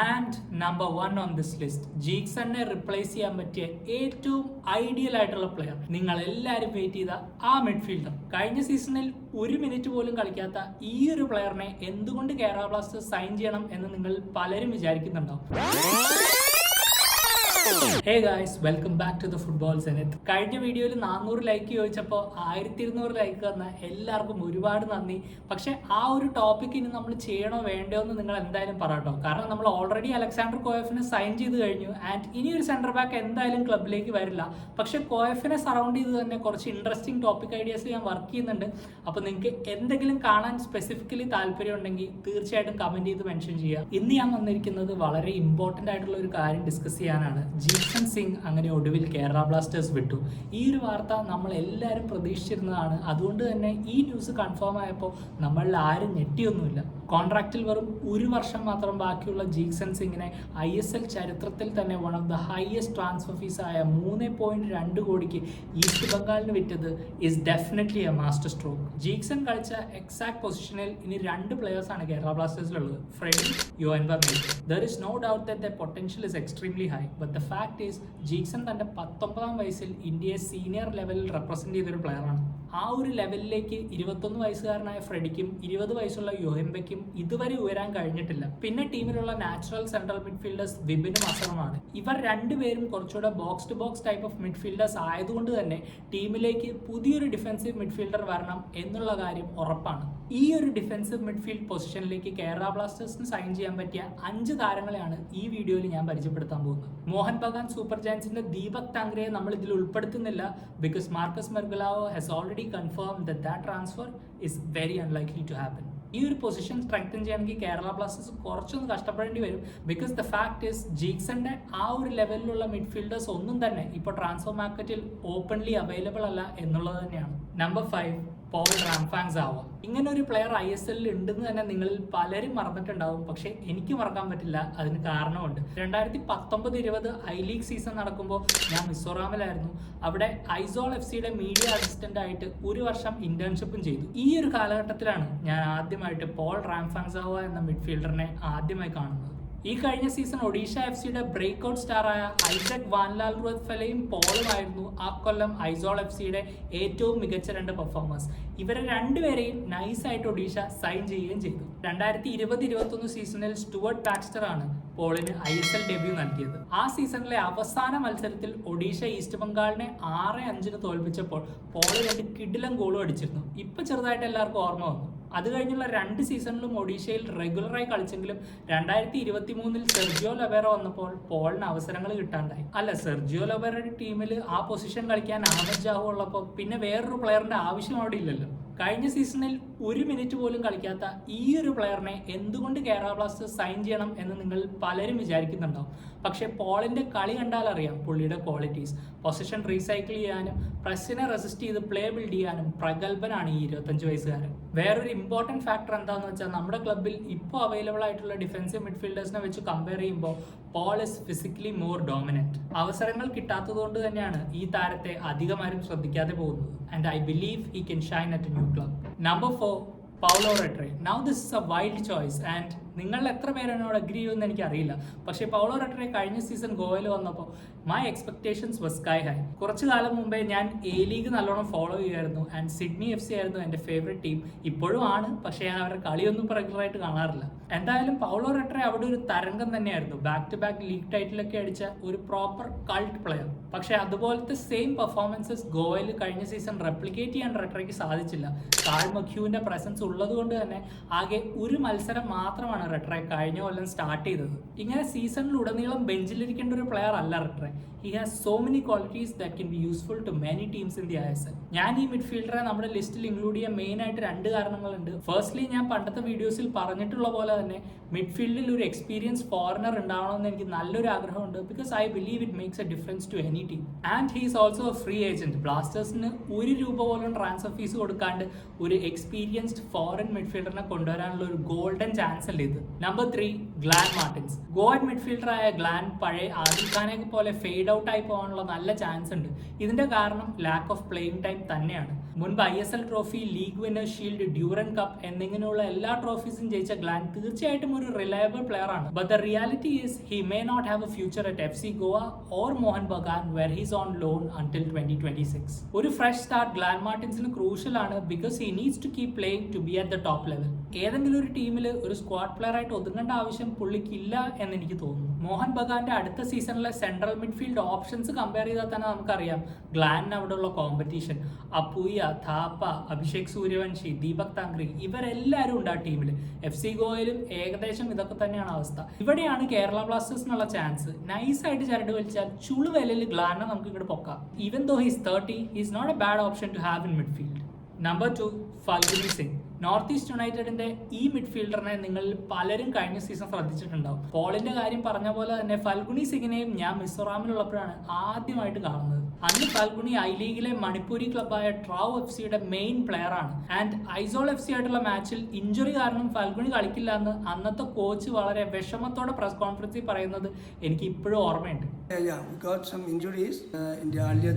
And number 1 on this list, ജീക്സണിനെ replace ചെയ്യാൻ പറ്റിയ ഏറ്റവും ഐഡിയൽ ആയിട്ടുള്ള പ്ലെയർ, നിങ്ങൾ എല്ലാവരും വെയിറ്റ് ചെയ്ത ആ മിഡ്ഫീൽഡർ. കഴിഞ്ഞ സീസണിൽ ഒരു മിനിറ്റ് പോലും കളിക്കാത്ത ഈ ഒരു പ്ലെയറിനെ എന്തുകൊണ്ട് കേരള ബ്ലാസ്റ്റേഴ്സ് സൈൻ ചെയ്യണം എന്ന് നിങ്ങൾ പലരും വിചാരിക്കുന്നുണ്ടാവും. Hey guys, welcome back to the football senate. കഴിഞ്ഞ വീഡിയോയിൽ 400 ലൈക്ക് ചോദിച്ചപ്പോൾ 1200 ലൈക്ക് തന്ന എല്ലാവർക്കും ഒരുപാട് നന്ദി. പക്ഷെ ആ ഒരു ടോപ്പിക് ഇനി നമ്മൾ ചെയ്യണോ വേണ്ടോ എന്ന് നിങ്ങൾ എന്തായാലും പറയട്ടോ. കാരണം നമ്മൾ ഓൾറെഡി അലക്സാണ്ടർ കോയഫിനെ സൈൻ ചെയ്ത് കഴിഞ്ഞു ആൻഡ് ഇനി ഒരു സെന്റർ ബാക്ക് എന്തായാലും ക്ലബിലേക്ക് വരില്ല. പക്ഷെ കോയഫിനെ സറൗണ്ട് ചെയ്ത് തന്നെ കുറച്ച് ഇൻട്രസ്റ്റിംഗ് ടോപ്പിക് ഐഡിയാസ് ഞാൻ വർക്ക് ചെയ്യുന്നുണ്ട്. അപ്പോൾ നിങ്ങൾക്ക് എന്തെങ്കിലും കാണാൻ സ്പെസിഫിക്കലി താല്പര്യം ഉണ്ടെങ്കിൽ തീർച്ചയായിട്ടും കമന്റ് ചെയ്ത് മെൻഷൻ ചെയ്യുക. ഇന്ന് ഞാൻ വന്നിരിക്കുന്നത് വളരെ ഇമ്പോർട്ടൻ്റ് ആയിട്ടുള്ള ഒരു കാര്യം ഡിസ്കസ് ചെയ്യാനാണ്. ജീക്സൺ സിംഗ് അങ്ങനെ ഒടുവിൽ കേരള ബ്ലാസ്റ്റേഴ്സ് വിട്ടു. ഈ ഒരു വാർത്ത നമ്മൾ എല്ലാവരും പ്രതീക്ഷിച്ചിരുന്നതാണ്. അതുകൊണ്ട് തന്നെ ഈ ന്യൂസ് കൺഫേം ആയപ്പോൾ നമ്മളിൽ ആരും ഞെട്ടിയൊന്നുമില്ല. കോൺട്രാക്റ്റിൽ വെറും ഒരു വർഷം മാത്രം ബാക്കിയുള്ള ജീക്സൺ സിംഗിനെ ISL ചരിത്രത്തിൽ തന്നെ one of the highest transfer fees ആയ 3.2 കോടിക്ക് ഈസ്റ്റ് ബംഗാളിന് വിറ്റത് is definitely a master stroke. Jeakson കളിച്ച എക്സാക്ട് പൊസിഷനിൽ ഇനി 2 പ്ലെയേഴ്സാണ് കേരള ബ്ലാസ്റ്റേഴ്സിലുള്ളത്, ഫ്രെഡി, യോഹൻ ബർമേൽ. There is no doubt that the potential is extremely high, but the fact is Jeakson തൻ്റെ 19ാം വയസ്സിൽ ഇന്ത്യയെ സീനിയർ ലെവലിൽ റെപ്രസെന്റ് ചെയ്തൊരു പ്ലെയറാണ്. ആ ഒരു ലെവലിലേക്ക് 21 വയസ്സുകാരനായ ഫ്രെഡിക്കും 20 വയസ്സുള്ള യോഹെംബയ്ക്കും ഇതുവരെ ഉയരാൻ കഴിഞ്ഞിട്ടില്ല. പിന്നെ ടീമിലുള്ള നാച്ചുറൽ സെൻട്രൽ മിഡ്ഫീൽഡേഴ്സ് വിപിനും അസറുമാണ്. ഇവർ രണ്ടുപേരും കുറച്ചുകൂടെ box to box type of midfielders ആയതുകൊണ്ട് തന്നെ ടീമിലേക്ക് പുതിയൊരു ഡിഫൻസീവ് മിഡ്ഫീൽഡർ വരണം എന്നുള്ള കാര്യം ഉറപ്പാണ്. ഈ ഒരു ഡിഫൻസീവ് മിഡ്ഫീൽഡ് പൊസിഷനിലേക്ക് കേരള ബ്ലാസ്റ്റേഴ്സിന് സൈൻ ചെയ്യാൻ പറ്റിയ 5 താരങ്ങളെയാണ് ഈ വീഡിയോയിൽ ഞാൻ പരിചയപ്പെടുത്താൻ പോകുന്നത്. മോഹൻ ബഗാൻ സൂപ്പർ ജയൻസിന്റെ ദീപക് താങ്ക്രയെ നമ്മൾ ഇതിൽ ഉൾപ്പെടുത്തുന്നില്ല, because Marcus Mergulhao has already confirm that transfer is very unlikely to happen. ഈ ഒരു പൊസിഷൻ സ്ട്രെങ്തൻ ചെയ്യണമെങ്കിൽ കേരള ബ്ലാസ്റ്റേഴ്സ് കുറച്ചൊന്ന് കഷ്ടപ്പെടേണ്ടി വരും. ബിക്കോസ് ദ ഫാക്ട് ഇസ് ജീക്സന്റെ ആ ഒരു ലെവലിലുള്ള മിഡ്ഫീൽഡേഴ്സ് ഒന്നും തന്നെ ഇപ്പോൾ ട്രാൻസ്ഫർ മാർക്കറ്റിൽ ഓപ്പൺലി അവൈലബിൾ അല്ല എന്നുള്ളത് തന്നെയാണ്. നമ്പർ 5, പോൾ റാംഫാങ്സാവ. ഇങ്ങനെ ഒരു പ്ലെയർ ISL ഉണ്ടെന്ന് തന്നെ നിങ്ങളിൽ പലരും മറന്നിട്ടുണ്ടാവും. പക്ഷേ എനിക്ക് മറക്കാൻ പറ്റില്ല, അതിന് കാരണമുണ്ട്. 2019-20 ഐ ലീഗ് സീസൺ നടക്കുമ്പോൾ ഞാൻ മിസോറാമിലായിരുന്നു. അവിടെ ഐസോൾ FC മീഡിയ അസിസ്റ്റന്റ് ആയിട്ട് ഒരു വർഷം ഇന്റേൺഷിപ്പും ചെയ്തു. ഈ ഒരു കാലഘട്ടത്തിലാണ് ഞാൻ ആദ്യമായിട്ട് പോൾ റാംഫാങ്സാവ എന്ന മിഡ്ഫീൽഡറിനെ ആദ്യമായി കാണുന്നത്. ഈ കഴിഞ്ഞ സീസൺ ഒഡീഷ FC ബ്രേക്ക്ഔട്ട് സ്റ്റാറായ ഐസക് വാൻലാൽ റുവത്ഫലയും പോളുമായിരുന്നു ആ കൊല്ലം ഐസോൾ FC ഏറ്റവും മികച്ച 2 പെർഫോമേഴ്സ്. ഇവരെ രണ്ടുപേരെയും നൈസായിട്ട് ഒഡീഷ സൈൻ ചെയ്യുകയും ചെയ്തു. 2020-21 സീസണിൽ സ്റ്റുവർട്ട് ബാക്സ്റ്റർ ആണ് പോളിന് ISL ഡെബ്യൂ നൽകിയത്. ആ സീസണിലെ അവസാന മത്സരത്തിൽ ഒഡീഷ ഈസ്റ്റ് ബംഗാളിനെ 6-5 തോൽപ്പിച്ചപ്പോൾ പോള് 2 കിടിലൻ ഗോളും അടിച്ചിരുന്നു. ഇപ്പൊ ചെറുതായിട്ട് എല്ലാവർക്കും ഓർമ്മ വന്നു. അത് കഴിഞ്ഞുള്ള 2 സീസണിലും ഒഡീഷയിൽ റെഗുലറായി കളിച്ചെങ്കിലും 2023 സെർജിയോ ലൊബേറോ വന്നപ്പോൾ പോളിന് അവസരങ്ങൾ കിട്ടാണ്ടായി. അല്ല, സെർജിയോ ലൊബേറയുടെ ടീമിൽ ആ പൊസിഷൻ കളിക്കാൻ ആമദ് ജാഹു ഉള്ളപ്പോൾ പിന്നെ വേറൊരു പ്ലെയറിന്റെ ആവശ്യം അവിടെ ഇല്ലല്ലോ. കഴിഞ്ഞ സീസണിൽ ഒരു മിനിറ്റ് പോലും കളിക്കാത്ത ഈ ഒരു പ്ലെയറിനെ എന്തുകൊണ്ട് കേരള ബ്ലാസ്റ്റേഴ്സ് സൈൻ ചെയ്യണം എന്ന് നിങ്ങൾ പലരും വിചാരിക്കുന്നുണ്ടാവും. പക്ഷേ പോളിന്റെ കളി കണ്ടാൽ അറിയാം പുള്ളിയുടെ ക്വാളിറ്റീസ്. പൊസിഷൻ റീസൈക്കിൾ ചെയ്യാനും പ്രസ്സിനെ റെസിസ്റ്റ് ചെയ്ത് പ്ലേ ബിൽഡ് ചെയ്യാനും പ്രഗത്ഭനാണ് ഈ 25 വയസ്സുകാരൻ. വേറൊരു ഇമ്പോർട്ടൻറ്റ് ഫാക്ടർ എന്താണെന്ന് വെച്ചാൽ നമ്മുടെ ക്ലബ്ബിൽ ഇപ്പോൾ അവൈലബിൾ ആയിട്ടുള്ള ഡിഫൻസീവ് മിഡ്ഫീൽഡേഴ്സിനെ വെച്ച് കമ്പയർ ചെയ്യുമ്പോൾ Paul is physically more dominant. അവസരങ്ങൾ കിട്ടാത്തതുകൊണ്ട് തന്നെയാണ് ഈ താരത്തെ അധികമാരും ശ്രദ്ധിക്കാതെ പോകുന്നത്. And I believe he can shine at a new club. Number 4, Paulo Retre. Now this is a wild choice and നിങ്ങൾ എത്ര പേര് എന്നോട് അഗ്രി ചെയ്യുമെന്ന് എനിക്കറിയില്ല. പക്ഷേ പൗലോ റെട്രെ കഴിഞ്ഞ സീസൺ ഗോവയിൽ വന്നപ്പോൾ my expectations was sky high. കുറച്ചു കാലം മുമ്പേ ഞാൻ A ലീഗ് നല്ലോണം ഫോളോ ചെയ്യുമായിരുന്നു ആൻഡ് സിഡ്നി FC ആയിരുന്നു എൻ്റെ ഫേവറേറ്റ് ടീം. ഇപ്പോഴും ആണ്, പക്ഷേ ഞാൻ അവരുടെ കളിയൊന്നും റെഗുലറായിട്ട് കാണാറില്ല. എന്തായാലും പൗലോ റെട്രെ അവിടെ ഒരു തരംഗം തന്നെയായിരുന്നു. ബാക്ക് ടു ബാക്ക് ലീഗ് ടൈറ്റിലൊക്കെ അടിച്ച ഒരു പ്രോപ്പർ കൾട്ട് പ്ലെയർ. പക്ഷേ അതുപോലത്തെ സെയിം പെർഫോമൻസസ് ഗോവയിൽ കഴിഞ്ഞ സീസൺ റെപ്ലിക്കേറ്റ് ചെയ്യാൻ റെട്രയ്ക്ക് സാധിച്ചില്ല. കാൾ മക്യൂവിൻ്റെ പ്രസൻസ് ഉള്ളത് കൊണ്ട് തന്നെ ആകെ ഒരു മത്സരം മാത്രമാണ് റെട്രെ കഴിഞ്ഞ കൊല്ലം സ്റ്റാർട്ട് ചെയ്തത്. ഇങ്ങനെ സീസണിലുടനീളം ബെഞ്ചിലിരിക്കേണ്ട ഒരു പ്ലെയർ അല്ല റെട്രെ. He has so many qualities that can be useful to many teams in the ISL. ഞാൻ ഈ മിഡ്ഫീൽഡറെ നമ്മുടെ ലിസ്റ്റിൽ ഇൻക്ലൂഡ് ചെയ്യാൻ മെയിൻ ആയിട്ട് 2 കാരണങ്ങളുണ്ട്. ഫസ്റ്റ്ലി, ഞാൻ പണ്ടത്തെ വീഡിയോസിൽ പറഞ്ഞിട്ടുള്ള പോലെ തന്നെ മിഡ്ഫീൽഡിൽ ഒരു എക്സ്പീരിയൻസ് ഫോറിനർ ഉണ്ടാവണമെന്ന് എനിക്ക് നല്ലൊരു ആഗ്രഹമുണ്ട്. Because I believe it makes a difference to any team. And he is also a free agent. ബ്ലാസ്റ്റേഴ്സിന് ₹1 പോലും ട്രാൻസ്ഫർ ഫീസ് കൊടുക്കാണ്ട് ഒരു എക്സ്പീരിയൻസ്ഡ് ഫോറിൻ മിഡ്ഫീൽഡറിനെ കൊണ്ടുവരാനുള്ള ഒരു ഗോൾഡൻ ചാൻസ് അല്ലേ ഇത്. ചെയ്തത്. നമ്പർ 3 ഗ്ലാൻ മാർട്ടിൻസ്. ഗോവൻ മിഡ്ഫീൽഡറായ ഗ്ലാൻ പഴയ ആദിൽ ഖാനെ പോലെ ഫെയ്ഡ് ഔട്ട് ആയി പോകാനുള്ള നല്ല ചാൻസ് ഉണ്ട്. ഇതിന്റെ കാരണം ലാക്ക് ഓഫ് പ്ലേയിങ് ടൈം തന്നെയാണ്. മുൻപ് ISL trophy, league winners shield, Durand cup എന്നിങ്ങനെയുള്ള എല്ലാ ട്രോഫീസും ജയിച്ച ഗ്ലാൻ തീർച്ചയായിട്ടും ഒരു റിലയബിൾ പ്ലെയർ ആണ്. But the reality is he may not have a future at FC Goa or Mohun Bagan where he's on loan until 2026. ഒരു ഫ്രഷ് സ്റ്റാർട്ട് ഗ്ലാൻ മാർട്ടിൻസിന് ക്രൂഷ്യൽ ആണ് because he needs to keep playing to be at the top level. ഏതെങ്കിലും ഒരു ടീമിൽ ഒരു squad player ആയിട്ട് ഒതുങ്ങേണ്ട ആവശ്യം പുള്ളിക്കില്ല എന്ന് എനിക്ക് തോന്നുന്നു. മോഹൻ ബഗാന്റെ അടുത്ത സീസണിലെ സെൻട്രൽ മിഡ്ഫീൽഡ് ഓപ്ഷൻസ് കമ്പയർ ചെയ്താൽ തന്നെ നമുക്കറിയാം ഗ്ലാനിന് അവിടെയുള്ള കോമ്പറ്റീഷൻ. അപ്പൂയ, ഥാപ്പ, അഭിഷേക് സൂര്യവംശി, ദീപക് താങ്ക്രി ഇവരെല്ലാവരും ഉണ്ട് ആ ടീമിൽ. FC ഗോവയിലും ഏകദേശം ഇതൊക്കെ തന്നെയാണ് അവസ്ഥ. ഇവിടെയാണ് കേരള ബ്ലാസ്റ്റേഴ്സിനുള്ള ചാൻസ്. നൈസായിട്ട് ചരട് വലിച്ചാൽ ചുളു വിലയിൽ ഗ്ലാനെ നമുക്ക് ഇങ്ങോട്ട് പൊക്കാം. Even though he's 30, he's not a bad option to have in midfield. Number 2 Falguni Singh. North east യുണൈറ്റഡിന്റെ ഈ മിഡ്ഫീൽഡറിനെ നിങ്ങൾ പലരും കഴിഞ്ഞ സീസൺ ശ്രദ്ധിച്ചിട്ടുണ്ടാവും. പോളിന്റെ കാര്യം പറഞ്ഞ പോലെ തന്നെ ഫൽഗുനി സിംഗിനെയും ഞാൻ മിസോറാമിലുള്ളപ്പോഴാണ് ആദ്യമായിട്ട് കാണുന്നത്. അന്ന് ഫൽഗുനി ഐ ലീഗിലെ മണിപ്പൂരി ക്ലബായ ട്രാവ് FC മെയിൻ പ്ലെയർ ആണ്. ആൻഡ് ഐസോൾ FC ആയിട്ടുള്ള മാച്ചിൽ ഇഞ്ചുറി കാരണം ഫൽഗുനി കളിക്കില്ല എന്ന് അന്നത്തെ കോച്ച് വളരെ വിഷമത്തോടെ പ്രസ് കോൺഫറൻസിൽ പറയുന്നത് എനിക്ക് ഇപ്പോഴും ഓർമ്മയുണ്ട്.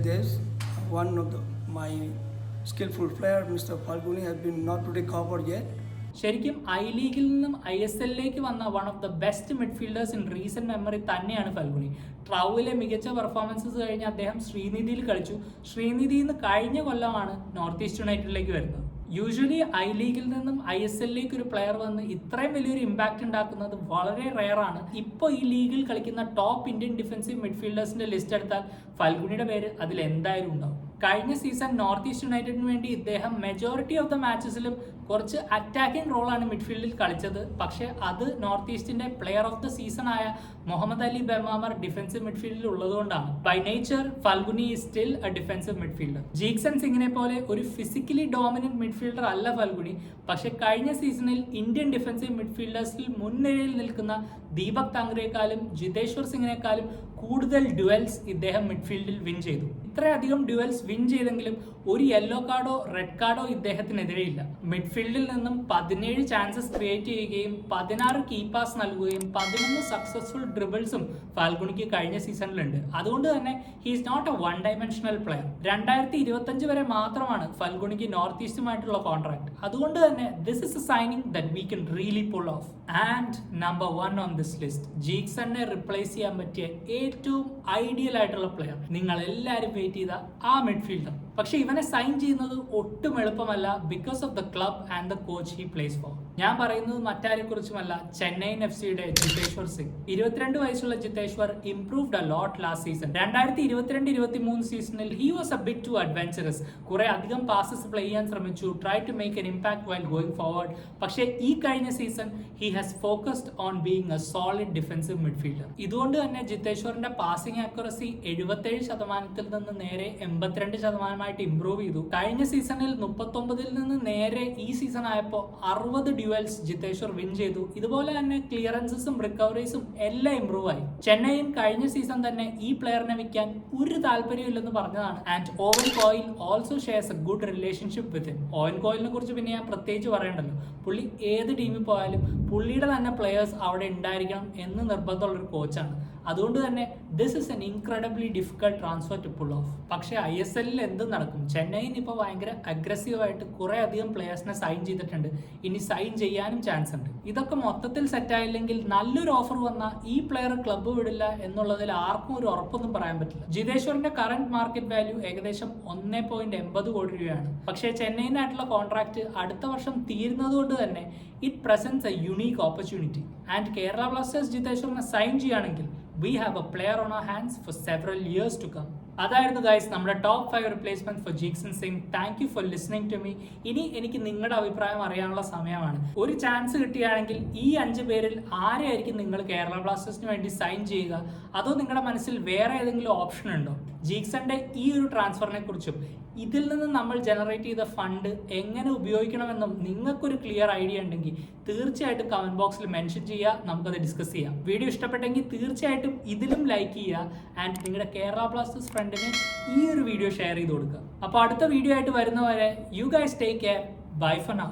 Skillful player Mr. Falguni has been not recovered yet. ശരിക്കും ഐ ലീഗിൽ നിന്നും ISL വന്ന one of the best midfielders in recent memory തന്നെയാണ് ഫൽഗുനി. ട്രൗവിലെ മികച്ച പെർഫോമൻസസ് കഴിഞ്ഞ് അദ്ദേഹം ശ്രീനിധിയിൽ കളിച്ചു. ശ്രീനിധിയിൽ നിന്ന് കഴിഞ്ഞ കൊല്ലമാണ് നോർത്ത് ഈസ്റ്റ് യുണൈറ്റഡിലേക്ക് വരുന്നത്. യൂഷ്വലി ഐ ലീഗിൽ നിന്നും ISL ഒരു പ്ലെയർ വന്ന് ഇത്രയും വലിയൊരു ഇമ്പാക്ട് ഉണ്ടാക്കുന്നത് വളരെ റെയർ ആണ്. ഇപ്പോൾ ഈ ലീഗിൽ കളിക്കുന്ന ടോപ്പ് ഇന്ത്യൻ ഡിഫൻസീവ് മിഡ്ഫീൽഡേഴ്സിന്റെ ലിസ്റ്റ് എടുത്താൽ ഫൽഗുനിയുടെ പേര് അതിൽ എന്തായാലും ഉണ്ടാവും. കഴിഞ്ഞ സീസൺ നോർത്ത് ഈസ്റ്റ് യുണൈറ്റഡിന് വേണ്ടി ഇദ്ദേഹം മെജോറിറ്റി ഓഫ് ദ മാച്ചസിലും കുറച്ച് അറ്റാക്കിംഗ് റോളാണ് മിഡ്ഫീൽഡിൽ കളിച്ചത്. പക്ഷേ അത് നോർത്ത് ഈസ്റ്റിന്റെ പ്ലെയർ ഓഫ് ദ സീസൺ ആയ മുഹമ്മദ് അലി ബെമാമർ ഡിഫൻസീവ് മിഡ്ഫീൽഡിൽ ഉള്ളതുകൊണ്ടാണ്. By nature Falguni is still a defensive midfielder. Jeakson സിംഗിനെ പോലെ ഒരു ഫിസിക്കലി ഡോമിനന്റ് മിഡ്ഫീൽഡർ അല്ല ഫൽഗുനി. പക്ഷെ കഴിഞ്ഞ സീസണിൽ ഇന്ത്യൻ ഡിഫൻസീവ് മിഡ്ഫീൽഡേഴ്സിൽ മുൻനിരയിൽ നിൽക്കുന്ന ദീപക് താങ്ക്രയെക്കാളും ജിതേശ്വർ സിംഗിനെക്കാളും കൂടുതൽ ഡ്യുവൽസ് ഇദ്ദേഹം മിഡ്ഫീൽഡിൽ വിൻ ചെയ്തു. ഇത്രയധികം ഡ്യുവൽസ് വിൻ ചെയ്തെങ്കിലും ഒരു യെല്ലോ കാർഡോ റെഡ് കാർഡോ ഇദ്ദേഹത്തിനെതിരെയില്ല. മിഡ്ഫീൽഡിൽ നിന്നും 17 ചാൻസസ് ക്രിയേറ്റ് ചെയ്യുകയും 16 കീ പാസ് നൽകുകയും 11 സക്സസ്ഫുൾ ഡ്രിബിൾസും ഫാൽഗുണിക്ക് കഴിഞ്ഞ സീസണിലുണ്ട്. അതുകൊണ്ട് തന്നെ he's not a one dimensional player. 2025 വരെ മാത്രമാണ് ഫാൽഗുണിക്ക് നോർത്ത് ഈസ്റ്റുമായിട്ടുള്ള കോൺട്രാക്ട്. അതുകൊണ്ട് തന്നെ this is a signing that we can really pull off. And number 1 on this list, ജീക്സണിനെ റിപ്ലേസ് ചെയ്യാൻ പറ്റിയ ഏറ്റവും ഐഡിയൽ ആയിട്ടുള്ള പ്ലെയർ, നിങ്ങൾ എല്ലാവരും വെയിറ്റ് ചെയ്ത ആ മിഡ്ഫീൽഡർ. പക്ഷെ ഇവനെ സൈൻ ചെയ്യുന്നത് ഒട്ടും എളുപ്പമല്ല because of the club and the coach he place for. ഞാൻ പറയുന്നത് മറ്റാരെ കുറിച്ചുമല്ല, ചെന്നൈയിൻ FCയുടെ ജിതേശ്വർ സിംഗ്. 22 വയസ്സുള്ള Jiteshwor improved a lot last season. 2022-23 സീസണിൽ he was a bit too adventurous. കുറെ അധികം പാസസ് പ്ലേ ചെയ്യാൻ ശ്രമിച്ചു, try to make an impact while going forward. പക്ഷേ ഈ കഴിഞ്ഞ season he has focused on being a solid defensive midfielder. ഇതുകൊണ്ട് തന്നെ ജിതേശ്വറിന്റെ പാസിംഗ് ആക്യുറസി 77% നിന്ന് നേരെ 82% ഇംപ്രൂവ് ചെയ്തു. കഴിഞ്ഞ സീസണിൽ 39 നിന്ന് നേരെ ഈ സീസൺ ആയപ്പോൾ 60 ഡ്യുവൽസ് ജിതേശ്വർ വിൻ ചെയ്തു. ഇതുപോലെ തന്നെ ക്ലിയറൻസസും റിക്കവറീസും എല്ലാം ഇംപ്രൂവ് ആയി. ചെന്നൈയിൻ കഴിഞ്ഞ സീസൺ തന്നെ ഈ പ്ലെയറിനെ വിൽക്കാൻ ഒരു താല്പര്യമില്ലെന്ന് പറഞ്ഞതാണ്. And Owen Coyle also shares a good relationship with him. Owen കോയിലിനെ കുറിച്ച് പിന്നെ ഞാൻ പ്രത്യേകിച്ച് പറയണ്ടല്ലോ. പുള്ളി ഏത് ടീമിൽ പോയാലും പുള്ളിയുടെ തന്നെ പ്ലെയേഴ്സ് അവിടെ ഉണ്ടായിരിക്കണം എന്ന് നിർബന്ധമുള്ളൊരു കോച്ചാണ്. അതുകൊണ്ട് തന്നെ this is an incredibly difficult transfer to pull off. പക്ഷേ ISL എന്ത് നടക്കും? ചെന്നൈയിൻ ഇപ്പോൾ ഭയങ്കര അഗ്രസീവായിട്ട് കുറേ അധികം പ്ലെയേഴ്സിനെ സൈൻ ചെയ്തിട്ടുണ്ട്. ഇനി സൈൻ ചെയ്യാനും ചാൻസ് ഉണ്ട്. ഇതൊക്കെ മൊത്തത്തിൽ സെറ്റ് ആയില്ലെങ്കിൽ നല്ലൊരു ഓഫർ വന്നാൽ ഈ പ്ലെയർ ക്ലബ്ബ് വിടില്ല എന്നുള്ളതിൽ ആർക്കും ഒരു ഉറപ്പൊന്നും പറയാൻ പറ്റില്ല. ജിതേശ്വറിന്റെ കറന്റ് മാർക്കറ്റ് വാല്യൂ ഏകദേശം 1.80 കോടി രൂപയാണ്. പക്ഷേ ചെന്നൈയിനായിട്ടുള്ള കോൺട്രാക്ട് അടുത്ത വർഷം തീരുന്നതുകൊണ്ട് തന്നെ it presents a unique opportunity. And Kerala Blasters ജിതേശ്വറിനെ സൈൻ ചെയ്യുകയാണെങ്കിൽ we have a player on our hands for several years to come. അതായിരുന്നു ഗൈസ് നമ്മുടെ top 5 replacement for Jeakson Singh. Thank you for listening to me. ഇനി എനിക്ക് നിങ്ങളുടെ അഭിപ്രായം അറിയാനുള്ള സമയമാണ്. ഒരു ചാൻസ് കിട്ടുകയാണെങ്കിൽ ഈ 5 പേരിൽ ആരെയായിരിക്കും നിങ്ങൾ കേരള ബ്ലാസ്റ്റേഴ്സിന് വേണ്ടി സൈൻ ചെയ്യുക? അതോ നിങ്ങളുടെ മനസ്സിൽ വേറെ ഏതെങ്കിലും ഓപ്ഷൻ ഉണ്ടോ? ജീക്സന്റെ ഈ ഒരു ട്രാൻസ്ഫറിനെ കുറിച്ചും ഇതിൽ നിന്ന് നമ്മൾ ജനറേറ്റ് ചെയ്ത ഫണ്ട് എങ്ങനെ ഉപയോഗിക്കണമെന്നും നിങ്ങൾക്കൊരു ക്ലിയർ ഐഡിയ ഉണ്ടെങ്കിൽ തീർച്ചയായിട്ടും കമന്റ് ബോക്സിൽ മെൻഷൻ ചെയ്യുക. നമുക്കത് ഡിസ്കസ് ചെയ്യാം. വീഡിയോ ഇഷ്ടപ്പെട്ടെങ്കിൽ തീർച്ചയായിട്ടും ഇതിലും ലൈക്ക് ചെയ്യുക. ആൻഡ് നിങ്ങളുടെ കേരള ബ്ലാസ്റ്റേഴ്സ് ഫ്രണ്ടിന് ഈ ഒരു വീഡിയോ ഷെയർ ചെയ്ത് കൊടുക്കുക. അപ്പോൾ അടുത്ത വീഡിയോ ആയിട്ട് വരുന്നവരെ you guys take care. Bye for now.